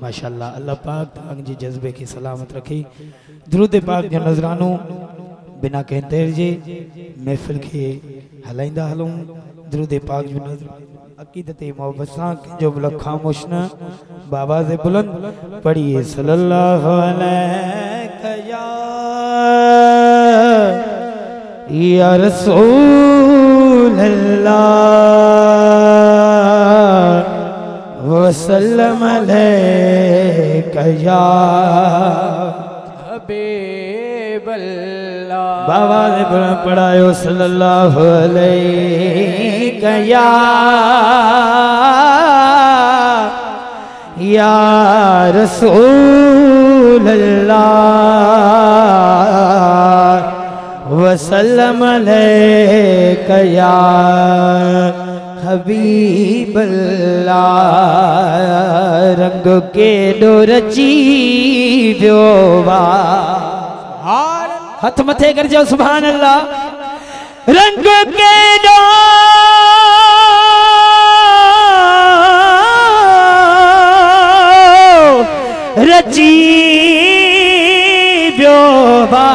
माशाअल्लाह। अल्लाह पाक तव्हां जे जज्बे के सलामत रखे। दुरूद पाक जो नज़रानो बिना कंहिं देर जे महफ़िल के हलाइंदा हलूं। दुरूद पाक जो नज़र अक़ीदत मोहब्बत सां जो बुलंद खामोश न बाबा से बुलंद पढ़िए सल्लल्लाहु अलैहि या रसूल अल्लाह वसल्लम अलैका या हबीबल्लाह। बाबा ने पढ़ायो सल्लल्लाहु अलैका या रसूल अल्लाह वसल्लम अलैका या हबीबल्लाह। रंग के डोरची व्योवा हाथ मथे कर जाओ सुभान अल्लाह। रंग के डोरची व्योवा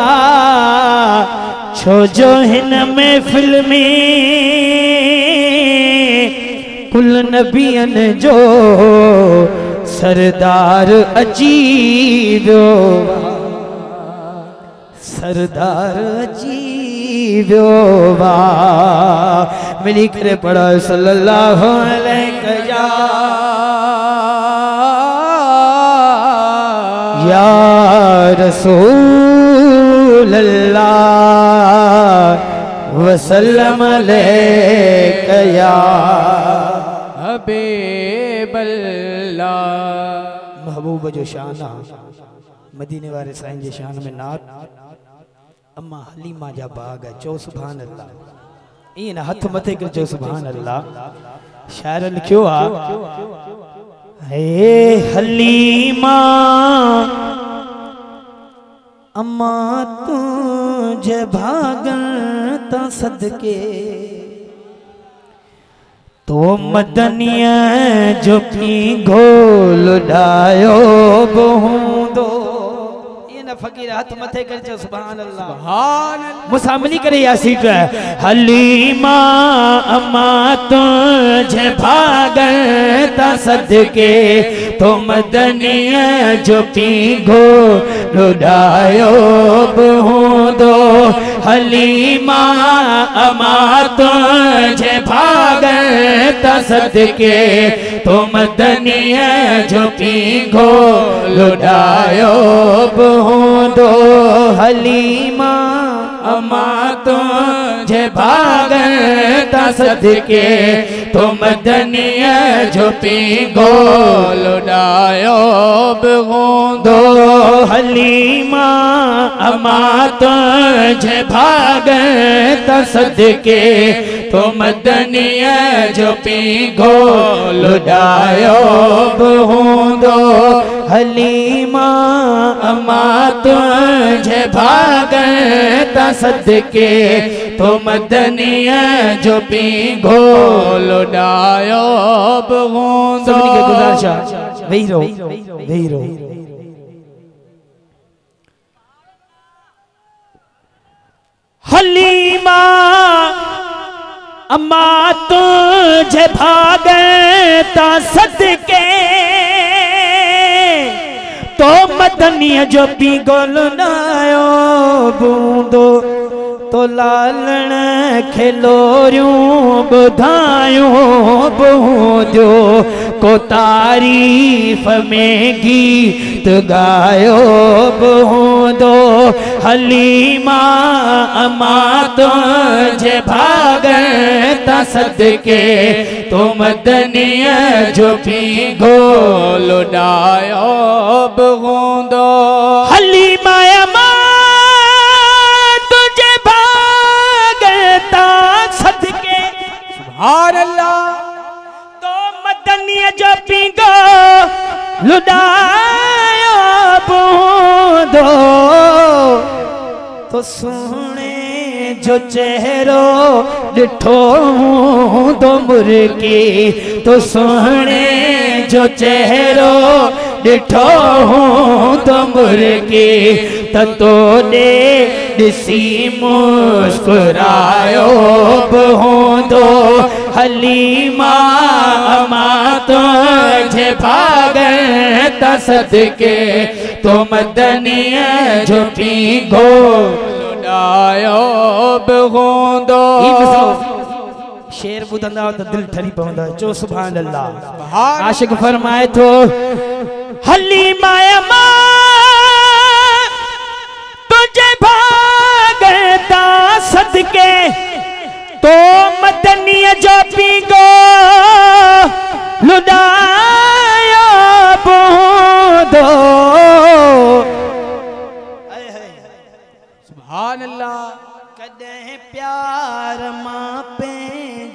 छो जो हिन महफिल में कुल नबियन जो सरदार अची वियो सरदार अची वियो वा। मिली करे पढ़ो सल्लल्लाहु अलैहि या रसूल अल्लाह वसल्लम अलैका या हबीबल्लाह। महबूब जो शान मदीने वाले साईं जे शान में नात अम्मा हलीमा जा बाग चो सुभान अल्लाह। इन हथ मथे कर चो सुभान अल्लाह। शायर लिखियो आ हे हलीमा अम्मा तुझे भागन ता सदके तो मदनिया जो पी घोल डायो बहूंदो। ये न फकीर हाथ मथे कर जो सुभान अल्लाह सुभान अल्लाह। मुसामली करे या सीट हलीमा अम्मा तुझे भागन ता सदके तो मदनिया जो पी घोल डायो बहूंदो। हलीमा अम्मा तुझे भागन ता सदके तो मदनिया जो पी घोल डायो बहूंदो। हलीमा अम्मा तुझे भागन ता सदके तो मदनिया जो पी घोल डायो बहूंदो। हलीमा अम्मा तुझे भागन ता सदके तो मदनिया जो पी घोल डायो बहूंदो। हलीमा अम्मा तुझे भागन ता सदके तो मदनिया जो पी घोल डायो बहूंदो। सबनी के गुजारिश वही रहो वही रहो। हलीमा अम्मा तुझे भागे ता सदके तो मदनिया जो पी गोल नायो बूंदो। तो लालण खिलोरियूं बुधायूं बूंदो को तारीफ में गीत गायो बूंदो। हलीमा अम्मा तुझे भागन ता सदके तो मदनिया जो पी घोल डायो बूंदो। हलीमा अम्मा तुझे भागन ता सदके सुभान अल्लाह तो मदनिया जो पी घोल डायो बूंदो। तो सोने जो चेहरो डिठो तो मुर्गी तो सोने जो चेहरो डिठो हूँ तो मुर्गी तो दे दिसी मुस्कुरायो हूँ दो हलीमा अमा तुझे भागन तसदके तो मदनिया जो पीगो लुटायो हूँ दो। शेर बुधंदा तो दिल ठरी पवंदा चो सुभान अल्लाह। आशिक फरमाए तो हलीमा अमा तुझे भागता सदके तो मदनिया जो पीगो लुटायो दो। सुभान अल्लाह। कदे प्यार मां पे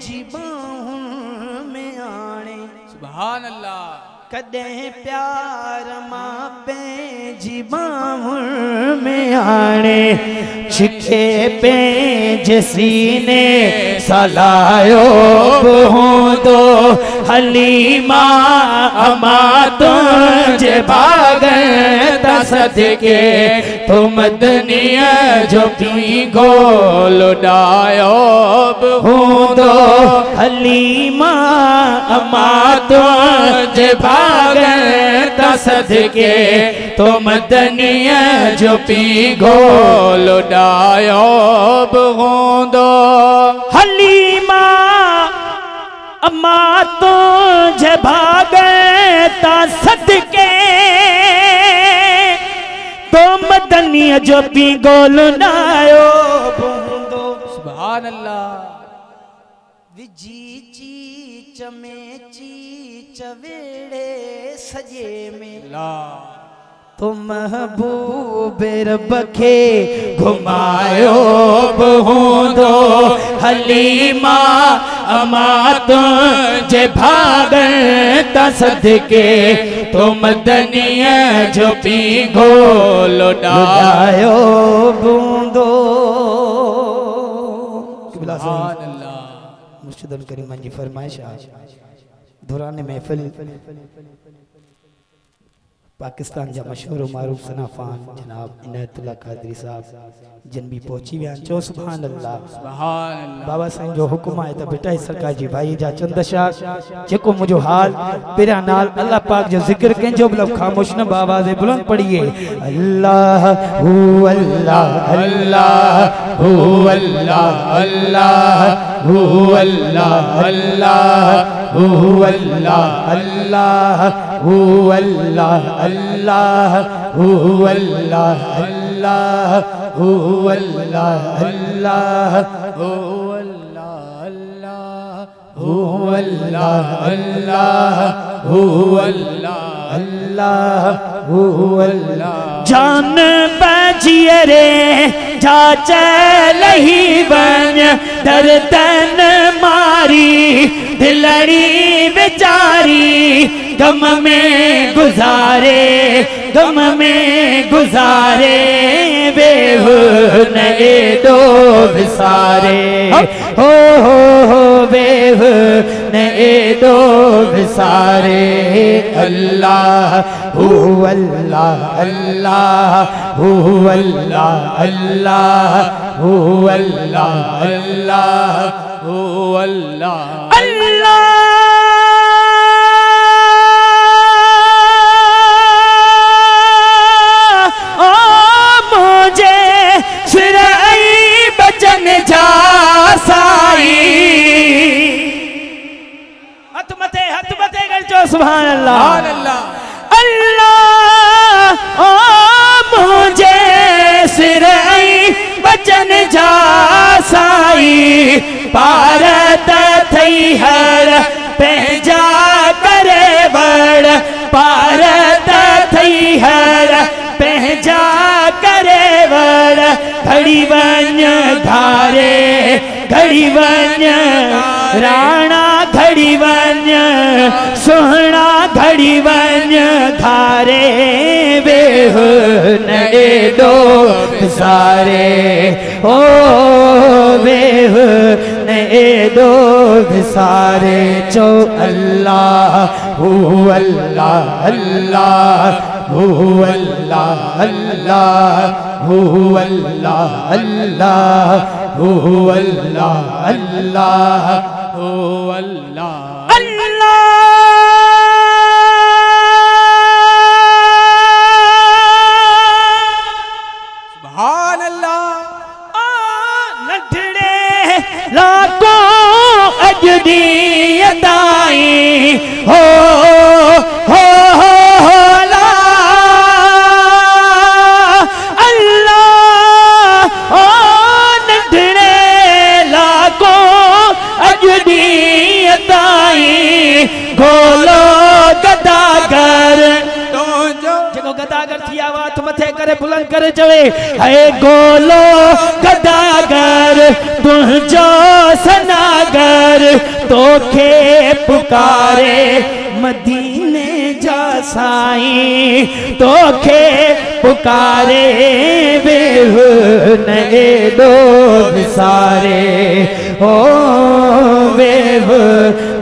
जीबाहुं में आने। सुभान अल्लाह। कदे प्यार मां पे जीबाहुं में आने छिके पे जसीने सलायो हूँ तो हलीमा अमा तुझे भागन तसदके तो मदनिया जो पीगो लुटायो हूँ तो हलीमा अमा तुझे भागन तसदके तो मदनिया जो पीगो लुटायो हूँ दो। हलीमा अम्मा तुझे भागता सदके तो मदनिया जो पीगो लुटायो हूँ दो। सुभान अल्लाह। विजी ची चमे ची चवेड़े सजे में ला तो महबूब रब के घुमायो हूँ दो हलीमा अमा तुझे भागन तसदके तो मदनिया जो पीगो लुटायो हूँ दो। सुभान अल्लाह। मुर्शिदुल करीम जी फरमाइश दौरान महफिल पाकिस्तान जा मशहूर मारूफ सनाफान जनाब इनायतुल्लाह कादरी साहब जन भी पहुंची विया चो सुभान अल्लाह। सुभान अल्लाह। बाबा साईं जो हुक्म है त बेटा सरकार जी भाई जा चंदशा जेको मुझो हाल पेरा नाल अल्लाह पाक जो जिक्र कंजो मतलब खामोश न बाबा से बुलंद पढ़िए अल्लाह हू अल्लाह अल्लाह हू अल्लाह अल्लाह हू अल्लाह अल्लाह हू अल्लाह अल्लाह हू अल्लाह अल्लाह हू अल्लाह अल्लाह हू अल्लाह अल्लाह हू अल्लाह अल्लाह हू अल्लाह अल्लाह हू अल्लाह अल्लाह हू अल्लाह। जान बजिए रे जा चलही बन दर तन मारी दिलड़ी बेचारी गम में गुजारे बेहू नए दो विसारे हो बेहू नए दो विसारे अल्लाह हू अल्लाह अल्लाह हू अल्लाह अल्लाह हू अल्लाह अल्लाह हू अल्लाह अल्लाह। सुभान अल्लाह अल्लाह ओ मुझे सिर बचन जा साई पारत थई हर पंहिंजा करे बड़ पारत थई हर पंहिंजा करे बड़ घड़ी वञ धारे घड़ी वञ राणा घड़ी वञ सोहना घड़ी वञ धारे बेहू नए दो सारे ओ बेहू नए दोस्त सारे चो अल्लाह हू अल्लाह अल्लाह हू अल्लाह अल्लाह हू अल्लाह अल्लाह हू अल्लाह अल्लाह हू अल्लाह अल्लाह सुभान अल्लाह नठड़े लाखों अजदी अदाई हो गोलो गदागर तो जो गदागर थी आवाज मथे करे बुलंद करे चवे है गोलो गदागर तुझो सनागर तोखे पुकारे मदीने जा साईं तोखे पुकारे वेह नए दोस्त सारे हो वेह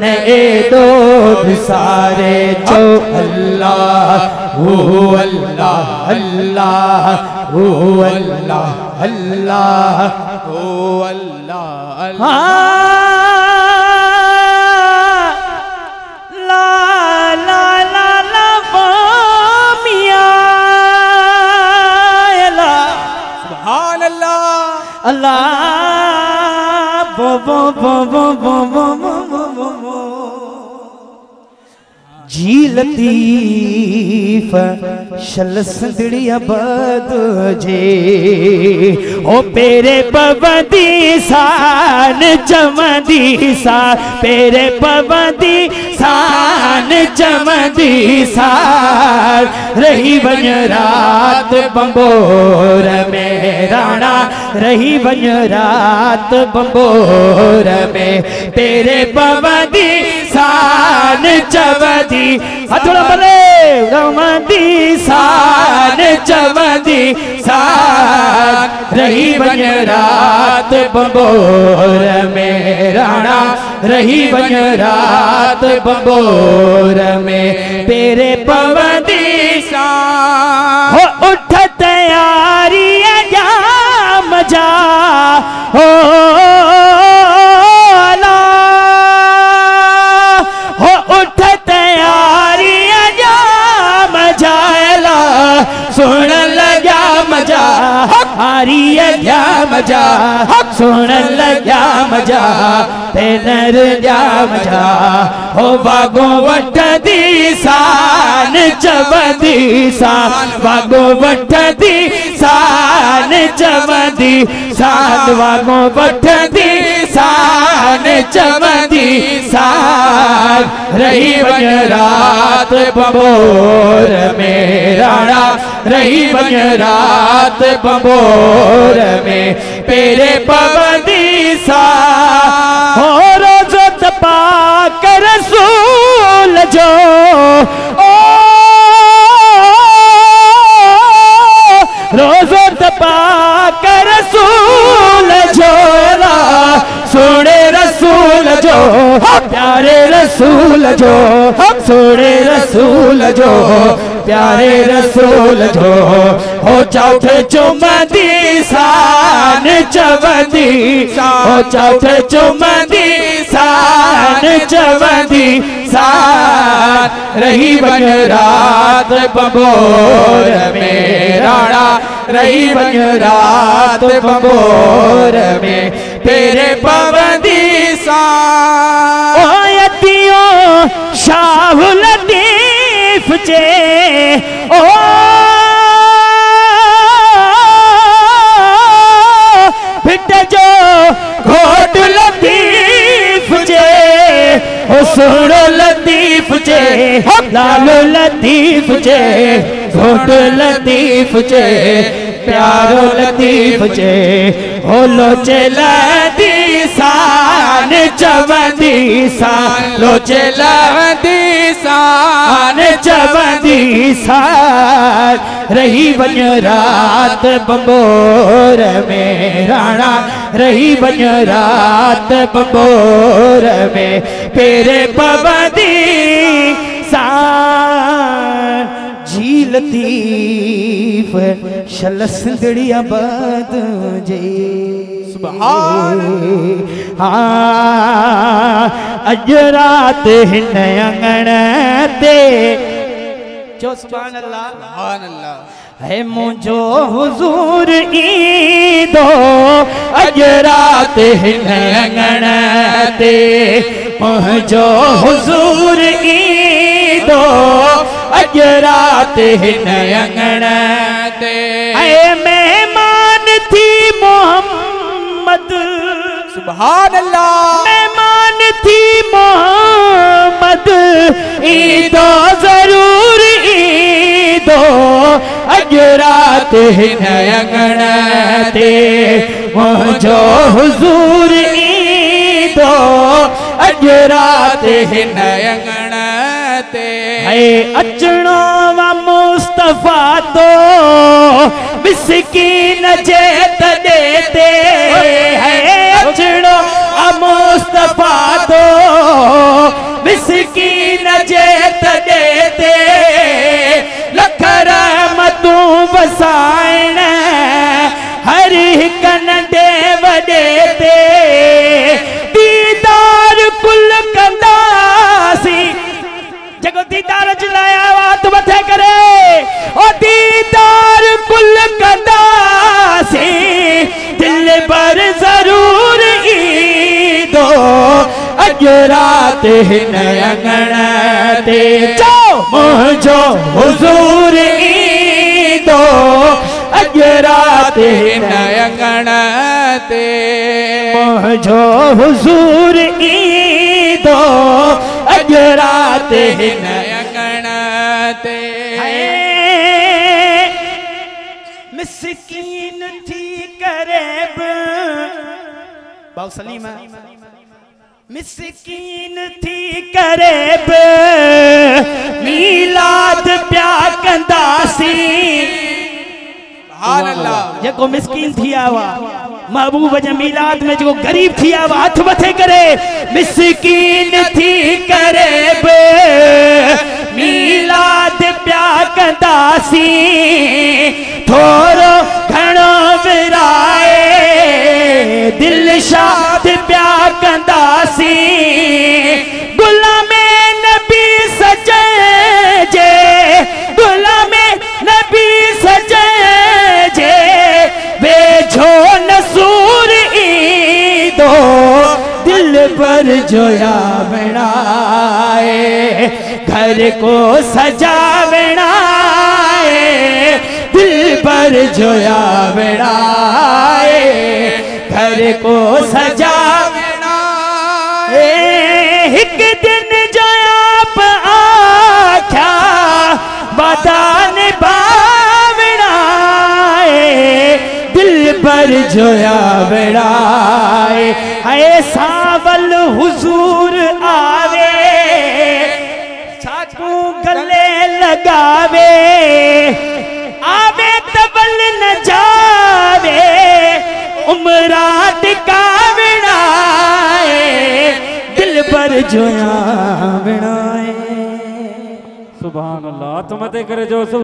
नए दोस्त सारे जो अल्लाह हू अल्लाह अल्लाह हू अल्लाह अल्लाह हू अल्लाह ला ला ला ला मिया सुभान अल्लाह अल्लाह बो बो बो बो बो बो बो जी लतीफ शल संदड़ी अबद जे ओ पेरे पवंदी सान जमदी सा पेरे पवंदी सान जमदी सार रही बन रात बंबोर में राणा रही बन रात बंबोर में पेरे पवंदी सान जमदी हथोड़ा बले रमदी सान जमदी सान रही बन रात बंबोर में राणा रही बन रात बंबोर में पेरे पवंदी सान हो उठ तैयारी जा मजा हो सुन लगा मजा हारी गया मजा सुन लगा मजा तेनर जा मजा हो बागो वट दी सान चवदी सान बागो वट दी सान चवदी सान बागो वट दी सान चवदी सान रही बन रात बंबोर में राणा रही बन रात बंबोर में पेरे पवंदी सा हो रोज तपा कर रसूल जो ओ रोज तपा कर रसूल जो सुने रसूल जो प्यारे रसूल जो सुने रसूल जो प्यारे रसूल जो हो चौथ चुमदी सान चवदी हो चौथ चुमदी सान चवदी सान रही बन रात बंबोर में राणा रही बन रात बंबोर में तेरे पवंदी सान ओ यतियों शाह लतीफ जे ओ भिट जो घोट लतीफ जे ओ सुनो लतीफ जे लालो लतीफ जे घोट लतीफ जे प्यारो लतीफ जे हो लो चला दी सान चवंदी सां लोच लहंदी सां चवंदी सां रही वञ रात बंबोर में राणा रही वञ रात बंबोर में पेरे पवंदी जी लतीफ शल सिंधड़िया बद जे सुभान हाँ अज रात हिन अंगण ते जो सुभान अल्लाह है मुझो हुजूर ईंदो अज रात हिन अंगण ते मुझो हुजूर ईंदो अज रात हिन अंगण ते ऐ मेहमान थी मोहम्मद सुभान अल्लाह मेहमान थी मोहम्मद ईदो जरूर ईदो अज रात हिन अंगण ते मुझो हुजूर ईदो अज रात हिन अंगण ते है अचणो व मुस्तफा तो मिस्कीन जे तॾे ते है अचणो मुस्तफा तो मिस्कीन जे तॾे ते लख रहमतूं वसाइण हर हिक नंढे वॾे ते दीदार कुल कंदासीं जगो दीदार जलाया बात मथे करे ओ दीदार कुल कंदासीं दिल पर जरूर ईदो अज रात हिन अंगण ते मुझो हुजूर ईदो अज रात हिन अंगण ते मुझो हुजूर ईदो अज रात हिन अंगण ते मिस्कीन थी करे बाउ सलीम मिस्कीन थी करे मीलाद प्या कंदासीं जेको मिस्कीन थी आवा महबूब जे मीलाद में जो गरीब थी आवा हाथ मथे करे मिस्कीन थी करे मीलाद प्या कंदासीं थोरो घणो विराए दिल शाद प्या कंदासीं गुलाम नबी सजे जे गुलाम नबी सजे जे वेझो नसूर ईदो दिल पर जोया बनाए घर को सजावना दिल पर जोया बनाए घर को सजावना एक दिन जो आप आख्या बदान बावना दिल पर जोया बनाए है सावल हुजूर आवे चाकू गले लगावे आवे तबल न जावे उमरा टिकावना दिल पर जोया बनाए सुभान अल्लाह तुम करे जो